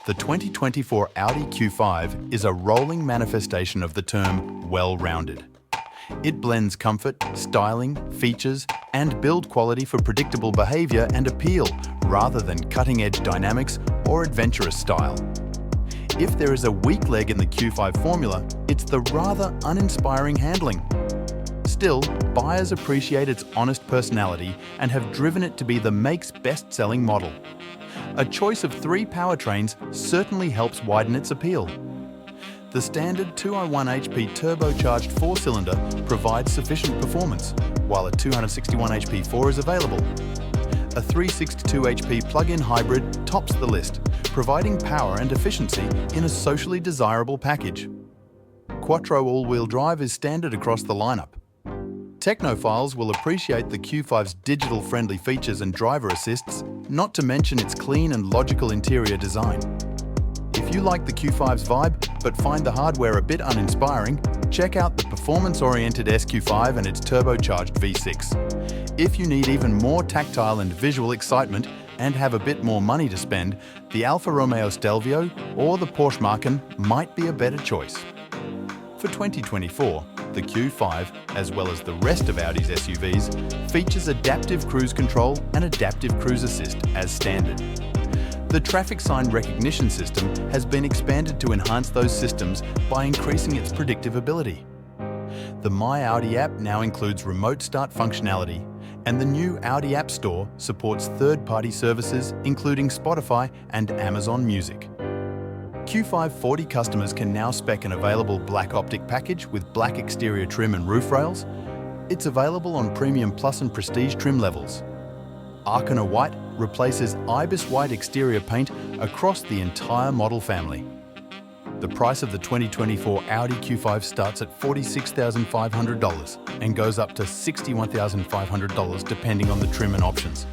The 2024 Audi Q5 is a rolling manifestation of the term well-rounded. It blends comfort, styling, features, and build quality for predictable behavior and appeal, rather than cutting-edge dynamics or adventurous style. If there is a weak leg in the Q5 formula, it's the rather uninspiring handling. Still, buyers appreciate its honest personality and have driven it to be the make's best-selling model. A choice of 3 powertrains certainly helps widen its appeal. The standard 201 HP turbocharged 4-cylinder provides sufficient performance, while a 261 HP 4 is available. A 362 HP plug-in hybrid tops the list, providing power and efficiency in a socially desirable package. Quattro all-wheel drive is standard across the lineup. Technophiles will appreciate the Q5's digital-friendly features and driver assists, not to mention its clean and logical interior design. If you like the Q5's vibe, but find the hardware a bit uninspiring, check out the performance-oriented SQ5 and its turbocharged V6. If you need even more tactile and visual excitement and have a bit more money to spend, the Alfa Romeo Stelvio or the Porsche Macan might be a better choice. For 2024, the Q5, as well as the rest of Audi's SUVs, features adaptive cruise control and adaptive cruise assist as standard. The traffic sign recognition system has been expanded to enhance those systems by increasing its predictive ability. The My Audi app now includes remote start functionality, and the new Audi App Store supports third-party services including Spotify and Amazon Music. Q5 40 customers can now spec an available black optic package with black exterior trim and roof rails. It's available on Premium Plus and Prestige trim levels. Arkana White replaces Ibis White exterior paint across the entire model family. The price of the 2024 Audi Q5 starts at $46,500 and goes up to $61,500 depending on the trim and options.